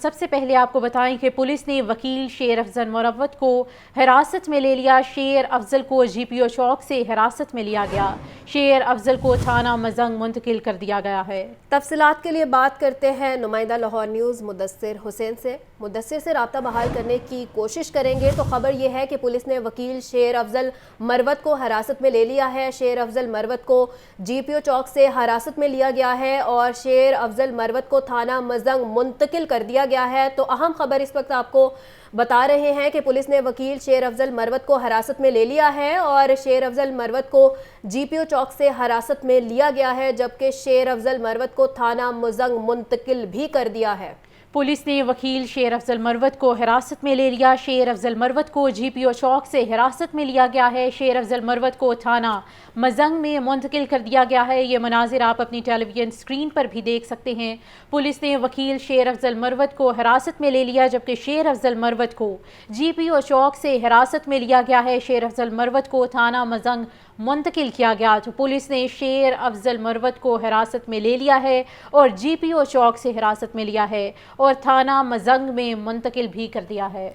سب سے پہلے آپ کو بتائیں کہ پولیس نے وکیل شیر افضل مروت کو حراست میں لے لیا۔ شیر افضل کو جی پی او چوک سے حراست میں لیا گیا۔ شیر افضل کو تھانہ مزنگ منتقل کر دیا گیا ہے۔ تفصیلات کے لیے بات کرتے ہیں نمائندہ لاہور نیوز مدثر حسین سے۔ مدثر سے رابطہ بحال کرنے کی کوشش کریں گے تو خبر یہ ہے کہ پولیس نے وکیل شیر افضل مروت کو حراست میں لے لیا ہے۔ شیر افضل مروت کو جی پی او چوک سے حراست میں لیا گیا ہے اور شیر افضل مروت کو تھانہ مزنگ منتقل کر دیا گیا ہے۔ تو اہم خبر اس وقت آپ کو بتا رہے ہیں کہ پولیس نے وکیل شیر افضل مروت کو حراست میں لے لیا ہے اور شیر افضل مروت کو جی پی او چوک سے حراست میں لیا گیا ہے، جبکہ شیر افضل مروت کو تھانہ مزنگ منتقل بھی کر دیا ہے۔ پولیس نے وکیل شیر افضل مروت کو حراست میں لے لیا۔ شیر افضل مروت کو جی پی او چوک سے حراست میں لیا گیا ہے۔ شیر افضل مروت کو تھانہ مزنگ میں منتقل کر دیا گیا ہے۔ یہ مناظر آپ اپنی ٹیلی ویژن اسکرین پر بھی دیکھ سکتے ہیں۔ پولیس نے وکیل شیر افضل مروت کو حراست میں لے لیا، جبکہ شیر افضل مروت کو جی پی او چوک سے حراست میں لیا گیا ہے۔ شیر افضل مروت کو تھانہ مزنگ منتقل کیا گیا تو پولیس نے شیر افضل مروت کو حراست میں لے لیا ہے اور جی پی او چوک سے حراست میں لیا ہے اور تھانہ مزنگ میں منتقل بھی کر دیا ہے۔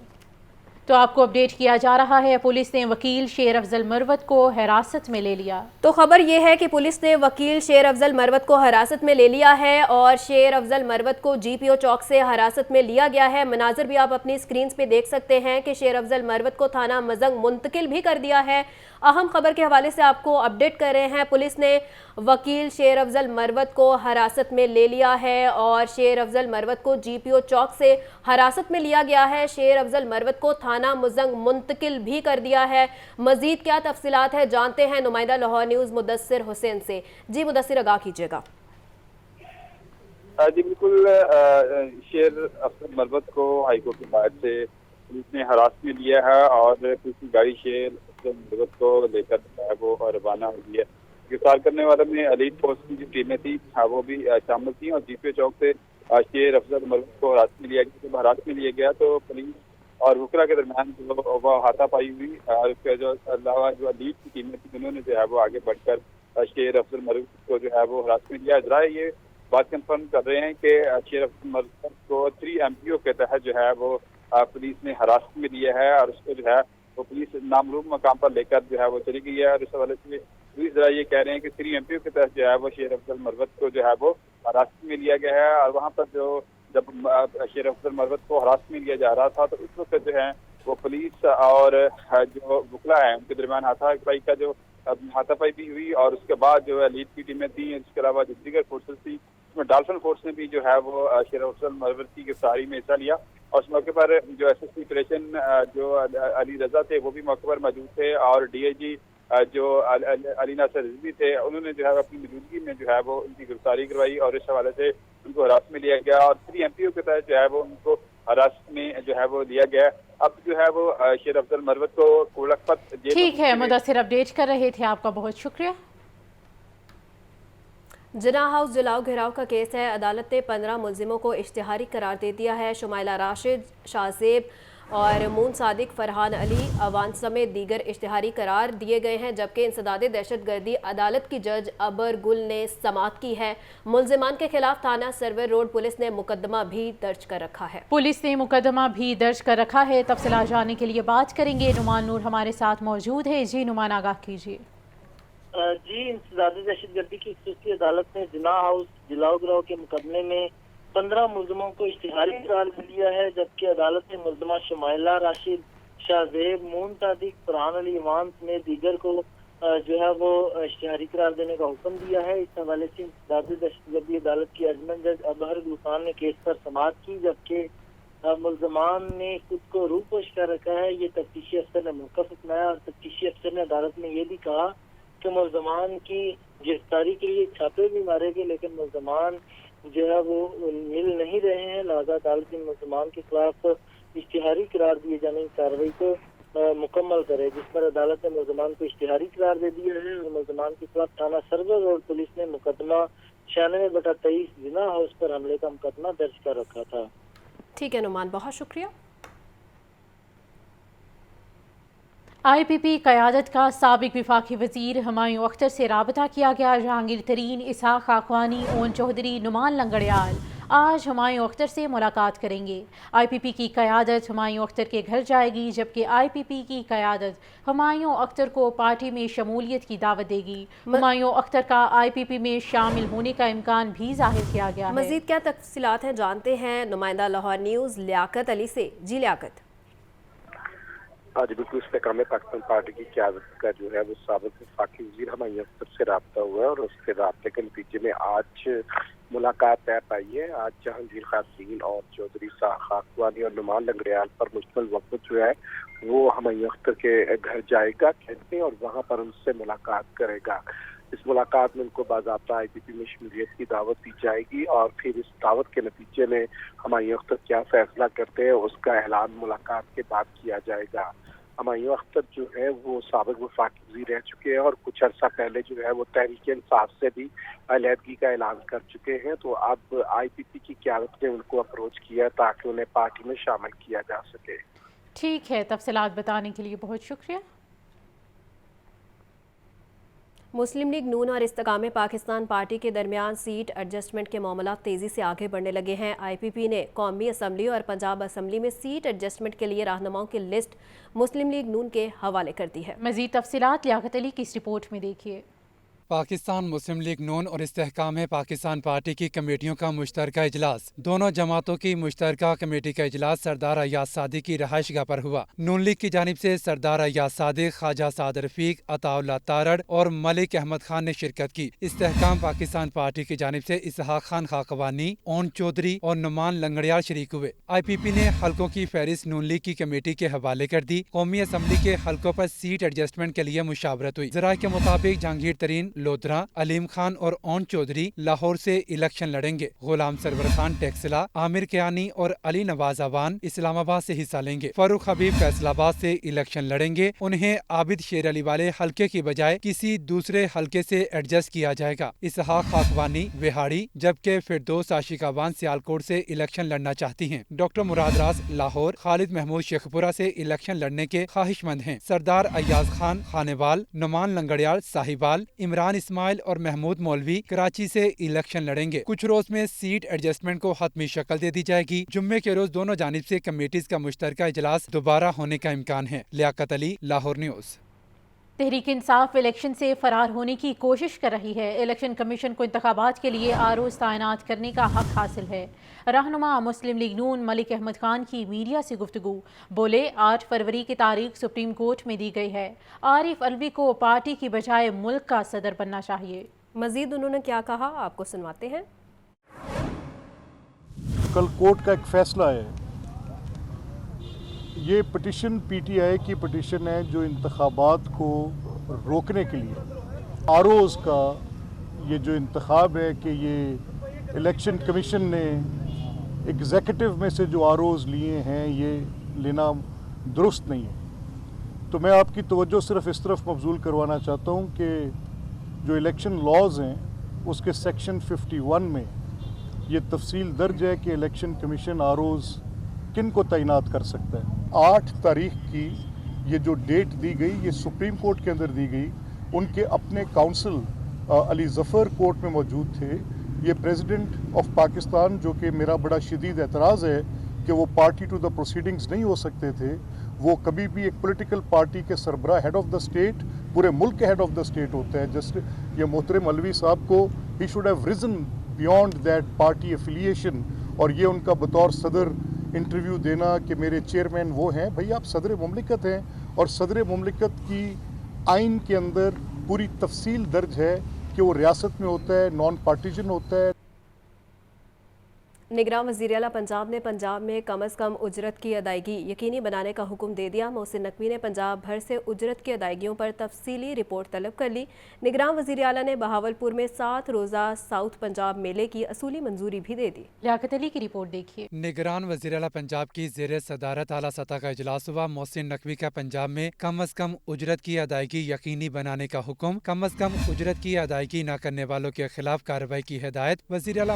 تو آپ کو اپڈیٹ کیا جا رہا ہے، پولیس نے وکیل شیر افضل مروت کو حراست میں لے لیا۔ تو خبر یہ ہے کہ پولیس نے وکیل شیر افضل مروت کو حراست میں لے لیا ہے اور شیر افضل مروت کو جی پی او چوک سے حراست میں لیا گیا ہے۔ مناظر بھی آپ اپنی اسکرینز پہ دیکھ سکتے ہیں کہ شیر افضل مروت کو تھانہ مزنگ منتقل بھی کر دیا ہے۔ اہم خبر کے حوالے سے آپ کو اپڈیٹ کر رہے ہیں، پولیس نے وکیل شیر افضل مروت کو حراست میں لے لیا ہے اور شیر افضل مروت کو جی پی او چوک سے حراست میں لیا گیا ہے۔ شیر افضل مروت کو تھانہ مزنگ منتقل بھی کر دیا ہے۔ مزید کیا تفصیلات ہے جانتے ہیں نمائندہ لاہور نیوز مدثر حسین سے۔ جی مدثر، آگاہ کیجیے گا۔ جی بالکل، شیر افضل مروت کو ہائی کورٹ کی باہر سے پولیس نے حراست میں لیا ہے اور پولیس کی گاڑی شیر افضل مروت کو لے کر وہ روانہ ہو گئی ہے۔ گرفتار کرنے والوں میں ایلیٹ فورس کی جو ٹیمیں تھیں وہ بھی شامل تھیں اور جی پی او چوک سے شیر افضل مروت کو حراست میں لیا گیا۔ جب حراست میں لیا گیا تو پولیس اور وکلا کے درمیان جو وہ ہاتھا پائی ہوئی اور اس کے جو علاوہ جو ایلیٹ کی ٹیمیں تھیں انہوں نے جو ہے وہ آگے بڑھ کر شیر افضل مروت کو جو ہے وہ حراست میں لیا۔ ذرائع یہ بات کنفرم کر رہے ہیں کہ شیر افضل مروت کو 3 MPO کے تحت جو ہے وہ پولیس نے حراست میں لیا ہے اور اس کو جو ہے وہ پولیس نامعلوم مقام پر لے کر جو ہے وہ چلی گئی ہے اور اس حوالے سے پولیس ذرائع یہ کہہ رہے ہیں کہ 3 MPO کے تحت جو ہے وہ شیر افضل مروت کو جو ہے وہ حراست میں لیا گیا ہے اور وہاں پر جب شیر افضل مروت کو حراست میں لیا جا رہا تھا تو اس وقت جو ہے وہ پولیس اور جو وکلا ہیں ان کے درمیان ہاتھا پائی کا جو ہاتھا پائی بھی ہوئی اور اس کے بعد جو ایلیٹ کی ٹیمیں تھیں، اس کے علاوہ جو دیگر فورسز تھیں اس میں ڈالفن فورس نے بھی جو ہے وہ شیر افضل مروت کی گرفتاری میں حصہ لیا اور اس موقع پر جو ایس ایس پی آپریشن جو علی رضا تھے وہ بھی موقع پر موجود تھے اور ڈی آئی جی جو علی ناصر رضوی تھے، انہوں نے جو ہے اپنی موجودگی میں جو ہے وہ ان کی گرفتاری کروائی اور اس حوالے سے ان کو حراست میں لیا گیا اور 3 MPO کے تحت جو ہے وہ ان کو حراست میں جو ہے وہ لیا گیا۔ اب جو ہے وہ شیر افضل مروت کو کوڑکپت جیل ٹھیک ہے مدثر، اپڈیٹ کر رہے تھے، آپ کا بہت شکریہ۔ جناح ہاؤس جلاؤ گھیراؤ کا کیس ہے، عدالت نے 15 ملزموں کو اشتہاری قرار دے دیا ہے۔ شمائلہ راشد، شاہ زیب اور مون صادق، فرحان علی، اوان سمیت دیگر اشتہاری قرار دیے گئے ہیں، جبکہ انسداد دہشت گردی عدالت کی جج ابر گل نے سماعت کی ہے۔ ملزمان کے خلاف تھانہ سرور روڈ پولیس نے مقدمہ بھی درج کر رکھا ہے۔ پولیس نے مقدمہ بھی درج کر رکھا ہے۔ تفصیلات جاننے کے لیے بات کریں گے، نعمان نور ہمارے ساتھ موجود ہے۔ جی نعمان، آگاہ کیجیے۔ جی، انسداد دہشت گردی کی خصوصی عدالت نے جناح ہاؤس جلاؤ گراؤ کے مقدمے میں 15 ملزموں کو اشتہاری قرار دے دیا ہے، جبکہ عدالت نے ملزمہ شمائلہ راشد، شاہ زیب، مون صادق، فرحان علی، ایوان سمیت دیگر کو جو ہے وہ اشتہاری قرار دینے کا حکم دیا ہے۔ اس حوالے سے انسداد دہشت گردی عدالت کی ایڈمن جج ابہر گلخان نے کیس پر سماعت کی، جبکہ ملزمان نے خود کو روپوش کر رکھا ہے۔ یہ تفتیشی افسر نے موقف اپنایا اور تفتیشی افسر نے عدالت میں یہ بھی کہا کہ ملزمان کی گرفتاری کے لیے چھاپے بھی مارے گئے لیکن ملزمان جو ہے وہ مل نہیں رہے ہیں، لہذا عدالت ان ملزمان کے خلاف اشتہاری قرار دیے جانے کی کارروائی کو مکمل کرے، جس پر عدالت نے ملزمان کو اشتہاری قرار دے دیا ہے اور ملزمان کے خلاف تھانہ سرور روڈ پولیس نے مقدمہ 96/23 جناح ہاؤس پر حملے کا مقدمہ درج کر رکھا تھا۔ ٹھیک ہے نعمان، بہت شکریہ۔ آئی پی پی قیادت کا سابق وفاقی وزیر ہمایوں اختر سے رابطہ کیا گیا۔ جہانگیر ترین، اسحاق خاقوانی، اون چودھری، نعمان لنگڑیال، آج ہمایوں اختر سے ملاقات کریں گے۔ IPP کی قیادت ہمایوں اختر کے گھر جائے گی، جبکہ IPP کی قیادت ہمایوں اختر کو پارٹی میں شمولیت کی دعوت دے گی۔ ہمایوں اختر کا IPP میں شامل ہونے کا امکان بھی ظاہر کیا گیا ہے۔ مزید کیا تفصیلات ہیں جانتے ہیں نمائندہ لاہور نیوز لیاقت علی سے۔ جی لیاقت۔ آج بالکل استحکام پاکستان پارٹی کی قیادت کا جو ہے وہ سابق وفاقی وزیر ہمایوں اختر سے رابطہ ہوا ہے، اور اس کے رابطے کے نتیجے میں آج ملاقات طے پائی ہے۔ آج جہانگیر خاتون اور چودھری خاکوانی اور نعمان لنگڑیال پر مشتمل وفد جو ہے وہ ہمایوں اختر کے گھر جائے گا کہتے ہیں، اور وہاں پر ان سے ملاقات کرے گا۔ اس ملاقات میں ان کو باضابطہ IPP میں شمولیت کی دعوت دی جائے گی، اور پھر اس دعوت کے نتیجے میں ہمایوں اختر کیا فیصلہ کرتے ہیں اس کا اعلان ملاقات کے بعد کیا جائے گا۔ ہمایوں اختر جو ہے وہ سابق وفاقی وزیر رہ چکے ہیں، اور کچھ عرصہ پہلے جو ہے وہ تحریک انصاف سے بھی علیحدگی کا اعلان کر چکے ہیں، تو اب IPP کی قیادت نے ان کو اپروچ کیا تاکہ انہیں پارٹی میں شامل کیا جا سکے۔ ٹھیک ہے، تفصیلات بتانے کے لیے بہت شکریہ۔ مسلم لیگ نون اور استحکام پاکستان پارٹی کے درمیان سیٹ ایڈجسٹمنٹ کے معاملات تیزی سے آگے بڑھنے لگے ہیں۔ IPP نے قومی اسمبلی اور پنجاب اسمبلی میں سیٹ ایڈجسٹمنٹ کے لیے رہنماؤں کی لسٹ مسلم لیگ نون کے حوالے کر دی ہے۔ مزید تفصیلات لیاقت علی کی اس رپورٹ میں دیکھیے۔ پاکستان مسلم لیگ نون اور استحکام پاکستان پارٹی کی کمیٹیوں کا مشترکہ اجلاس، دونوں جماعتوں کی مشترکہ کمیٹی کا اجلاس سردار ایاز صادق کی رہائش گاہ پر ہوا۔ نون لیگ کی جانب سے سردار ایاز صادق، خواجہ سعد رفیق، عطا اللہ تارڑ اور ملک احمد خان نے شرکت کی۔ استحکام پاکستان پارٹی کی جانب سے اسحاق خان خاکوانی، اون چودھری اور نعمان لنگڑیال شریک ہوئے۔ IPP نے حلقوں کی فہرست نون لیگ کی کمیٹی کے حوالے کر دی۔ قومی اسمبلی کے حلقوں پر سیٹ ایڈجسٹمنٹ کے لیے مشاورت ہوئی۔ ذرائع کے مطابق جہانگیر ترین لودھرا، علیم خان اور اون چودھری لاہور سے الیکشن لڑیں گے۔ غلام سرور خان ٹیکسلا، عامر کیانی اور علی نواز اوان اسلام آباد سے حصہ لیں گے۔ فاروق حبیب فیصل آباد سے الیکشن لڑیں گے۔ انہیں عابد شیر علی والے حلقے کی بجائے کسی دوسرے حلقے سے ایڈجسٹ کیا جائے گا۔ اسحاق خاکوانی وہاڑی، جبکہ فردوس عاشقاوان سیالکوٹ سے الیکشن لڑنا چاہتی ہیں۔ ڈاکٹر مراد راز لاہور، خالد محمود شیخپورہ سے الیکشن لڑنے کے خواہش مند ہیں۔ سردار ایاز خان خانیوال، نعمان لنگڑیال ساہیوال، عمران اسماعیل اور محمود مولوی کراچی سے الیکشن لڑیں گے۔ کچھ روز میں سیٹ ایڈجسٹمنٹ کو حتمی شکل دے دی جائے گی۔ جمعے کے روز دونوں جانب سے کمیٹیز کا مشترکہ اجلاس دوبارہ ہونے کا امکان ہے۔ لیاقت علی، لاہور نیوز۔ تحریک انصاف الیکشن سے فرار ہونے کی کوشش کر رہی ہے۔ الیکشن کمیشن کو انتخابات کے لیے ROs تعینات کرنے کا حق حاصل ہے۔ رہنما مسلم لیگ نون ملک احمد خان کی میڈیا سے گفتگو، بولے 8 فروری کی تاریخ سپریم کورٹ میں دی گئی ہے۔ عارف الوی کو پارٹی کی بجائے ملک کا صدر بننا چاہیے۔ مزید انہوں نے کیا کہا، آپ کو سنواتے ہیں۔ کل کورٹ کا ایک فیصلہ ہے، یہ پٹیشن PTI کی پٹیشن ہے جو انتخابات کو روکنے کے لیے ROs کا یہ جو انتخاب ہے کہ یہ الیکشن کمیشن نے ایگزیکٹو میں سے جو ROs لیے ہیں یہ لینا درست نہیں ہے۔ تو میں آپ کی توجہ صرف اس طرف مبذول کروانا چاہتا ہوں کہ جو الیکشن لاز ہیں اس کے سیکشن 51 میں یہ تفصیل درج ہے کہ الیکشن کمیشن ROs کن کو تعینات کر سکتا ہے۔ 8 تاریخ کی یہ جو ڈیٹ دی گئی یہ سپریم کورٹ کے اندر دی گئی، ان کے اپنے کاؤنسل علی ظفر کورٹ میں موجود تھے۔ یہ پریزیڈنٹ آف پاکستان جو کہ میرا بڑا شدید اعتراض ہے کہ وہ پارٹی ٹو دا پروسیڈنگز نہیں ہو سکتے تھے، وہ کبھی بھی ایک پولیٹیکل پارٹی کے سربراہ ہیڈ آف دا اسٹیٹ، پورے ملک کے ہیڈ آف دا اسٹیٹ ہوتا ہے۔ جسٹ یہ محترم علوی صاحب کو he should have reason beyond that party affiliation, اور یہ ان کا بطور صدر انٹرویو دینا کہ میرے چیئرمین وہ ہیں۔ بھئی آپ صدر مملکت ہیں، اور صدر مملکت کی آئین کے اندر پوری تفصیل درج ہے کہ وہ ریاست میں ہوتا ہے، نان پارٹیجن ہوتا ہے۔ نگراں وزیر اعلیٰ پنجاب نے پنجاب میں کم از کم اجرت کی ادائیگی یقینی بنانے کا حکم دے دیا۔ محسن نقوی نے پنجاب بھر سے اجرت کی ادائیگیوں پر تفصیلی رپورٹ طلب کر لی۔ نگراں وزیر اعلیٰ نے بہاولپور میں 7 روزہ ساؤتھ پنجاب میلے کی اصولی منظوری بھی دے دی۔ لیاقت علی کی رپورٹ دیکھیے۔ نگران وزیر اعلیٰ پنجاب کی زیر صدارت اعلیٰ سطح کا اجلاس ہوا۔ محسن نقوی کا پنجاب میں کم از کم اجرت کی ادائیگی یقینی بنانے کا حکم، کم از کم اجرت کی ادائیگی نہ کرنے والوں کے خلاف کارروائی کی ہدایت۔ وزیر اعلیٰ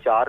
4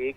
1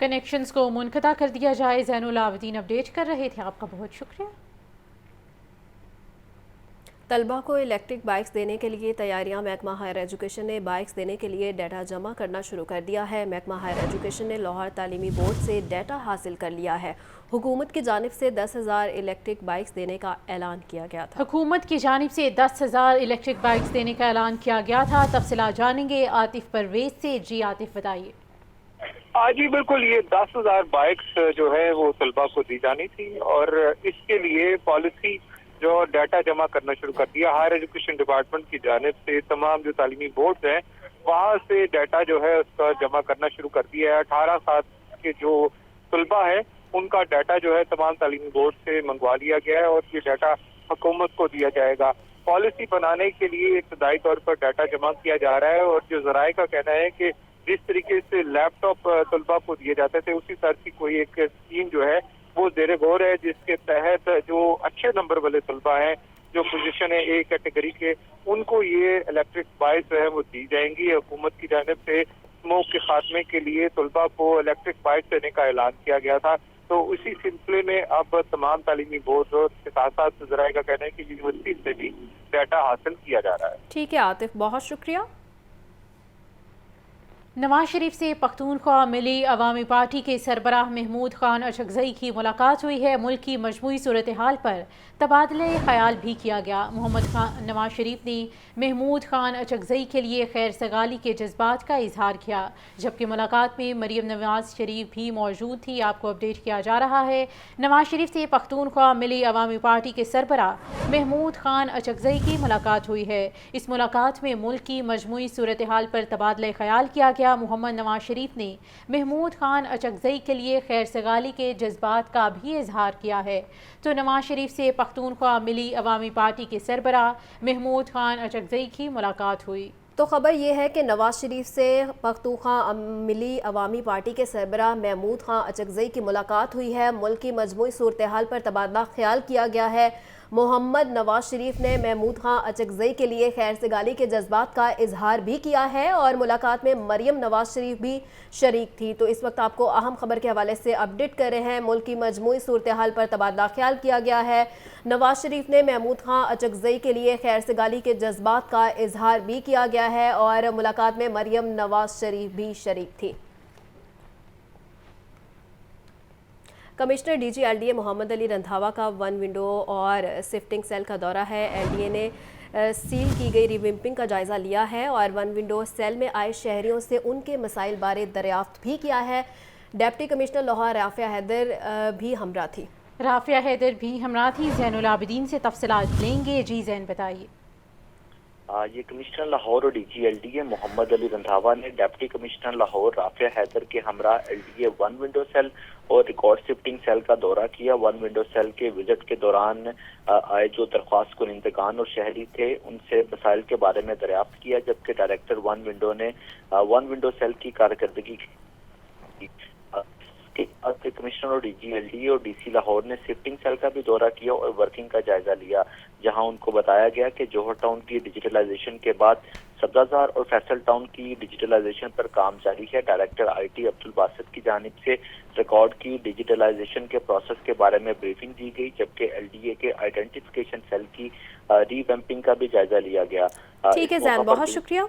کنیکشنز کو منقطع کر دیا جائے۔ زین العابدین اپڈیٹ کر رہے تھے، آپ کا بہت شکریہ۔ طلبہ کو الیکٹرک بائکس دینے کے لیے تیاریاں۔ محکمہ ہائر ایجوکیشن نے بائکس دینے کے لیے ڈیٹا جمع کرنا شروع کر دیا ہے۔ محکمہ ہائر ایجوکیشن نے لاہور تعلیمی بورڈ سے ڈیٹا حاصل کر لیا ہے۔ حکومت کی جانب سے 10,000 الیکٹرک بائکس دینے کا اعلان کیا گیا تھا۔ حکومت کی جانب سے 10,000 الیکٹرک بائکس دینے کا اعلان کیا گیا تھا۔ تفصیلات جانیں گے عاطف پرویز سے۔ جی عاطف بتائیے۔ جی بالکل، یہ 10,000 بائکس جو ہے وہ طلبہ کو دی جانی تھی، اور اس کے لیے پالیسی جو ڈیٹا جمع کرنا شروع کر دیا ہائر ایجوکیشن ڈپارٹمنٹ کی جانب سے۔ تمام جو تعلیمی بورڈز ہیں وہاں سے ڈیٹا جو ہے اس کا جمع کرنا شروع کر دیا ہے۔ 18 سال کے جو طلبہ ہیں ان کا ڈیٹا جو ہے تمام تعلیمی بورڈ سے منگوا لیا گیا ہے، اور یہ ڈیٹا حکومت کو دیا جائے گا۔ پالیسی بنانے کے لیے ابتدائی طور پر ڈیٹا جمع کیا جا رہا ہے، اور جو ذرائع کا کہنا ہے کہ جس طریقے سے لیپ ٹاپ طلبہ کو دیے جاتے تھے اسی طرح کی کوئی ایک اسکیم جو ہے وہ زیر غور ہے، جس کے تحت جو اچھے نمبر والے طلبہ ہیں جو پوزیشن ہے اے کیٹیگری کے، ان کو یہ الیکٹرک بائک جو ہے وہ دی جائیں گی۔ حکومت کی جانب سے اسموک کے خاتمے کے لیے طلبہ کو الیکٹرک بائک دینے کا اعلان کیا گیا تھا، تو اسی سلسلے میں اب تمام تعلیمی بورڈ کے ساتھ ساتھ ذرائع کا کہنا ہے کہ یونیورسٹی سے بھی ڈیٹا حاصل کیا جا رہا ہے۔ ٹھیک ہے عاطف، بہت شکریہ۔ نواز شریف سے پختونخوا ملی عوامی پارٹی کے سربراہ محمود خان اچکزئی کی ملاقات ہوئی ہے۔ ملک کی مجموعی صورتحال پر تبادلہ خیال بھی کیا گیا۔ نواز شریف نے محمود خان اچکزئی کے لیے خیر سگالی کے جذبات کا اظہار کیا، جبکہ ملاقات میں مریم نواز شریف بھی موجود تھی۔ آپ کو اپڈیٹ کیا جا رہا ہے۔ نواز شریف سے پختونخوا ملی عوامی پارٹی کے سربراہ محمود خان اچکزئی کی ملاقات ہوئی ہے۔ اس ملاقات میں ملک کی مجموعی صورتحال پر تبادلہ خیال کیا گیا۔ محمد نواز شریف نے محمود خان اچکزئی کے لیے خیر سگالی کے جذبات کا بھی اظہار کیا ہے۔ تو نواز شریف سے پختونخوا ملی عوامی پارٹی کے سربراہ محمود خان اچکزئی کی ملاقات ہوئی۔ تو خبر یہ ہے کہ نواز شریف سے پختونخوا ملی عوامی پارٹی کے سربراہ محمود خان اچکزئی کی ملاقات ہوئی ہے۔ ملک کی مجموعی صورتحال پر تبادلہ خیال کیا گیا ہے۔ محمد نواز شریف نے محمود خان اچکزئی کے لیے خیر سگالی کے جذبات کا اظہار بھی کیا ہے، اور ملاقات میں مریم نواز شریف بھی شریک تھی۔ تو اس وقت آپ کو اہم خبر کے حوالے سے اپڈیٹ کر رہے ہیں۔ ملک کی مجموعی صورتحال پر تبادلہ خیال کیا گیا ہے۔ نواز شریف نے محمود خان اچکزئی کے لیے خیر سگالی کے جذبات کا اظہار بھی کیا گیا ہے، اور ملاقات میں مریم نواز شریف بھی شریک تھی۔ Commissioner D G L D A Muhammad Ali Randhawa کا ون ونڈو اور سفٹنگ سیل کا دورہ ہے۔ ایل ڈی اے نے سیل کی گئی ریویمپنگ کا جائزہ لیا ہے، اور ون ونڈو سیل میں آئے شہریوں سے ان کے مسائل بارے دریافت بھی کیا ہے۔ ڈپٹی کمشنر لاہور رافعہ حیدر بھی ہمراہ تھی۔ رافعہ حیدر بھی ہمراہ تھی۔ زین العابدین سے تفصیلات لیں گے۔ جی زین بتائیے۔ یہ کمشنر لاہور اور D G L D A Muhammad Ali Randhawa نے ڈپٹی کمشنر لاہور رافعہ حیدر کے ہمراہ L D A one window cell اور ریکارڈ شفٹنگ سیل کا دورہ کیا۔ ون ونڈو سیل کے وزٹ کے دوران آئے جو درخواست کنندگان اور شہری تھے ان سے مسائل کے بارے میں دریافت کیا، جبکہ ڈائریکٹر ون ونڈو نے ون ونڈو سیل کی کارکردگی کمشنر اور ڈی جی ایل ڈی اور ڈی سی لاہور نے شفٹنگ سیل کا بھی دورہ کیا اور ورکنگ کا جائزہ لیا، جہاں ان کو بتایا گیا کہ جوہر ٹاؤن کی ڈیجیٹلائزیشن کے بعد سبزہ اور فیصل ٹاؤن کی ڈیجیٹلائزیشن پر کام جاری ہے۔ ڈائریکٹر آئی ٹی عبدالباسط کی جانب سے ریکارڈ کی ڈیجیٹلائزیشن کے پروسیس کے بارے میں بریفنگ دی گئی، جبکہ ایل ڈی اے کے آئیڈینٹیفیکیشن سیل کی ری ویمپنگ کا بھی جائزہ لیا گیا۔ ٹھیک ہے زین، بہت شکریہ۔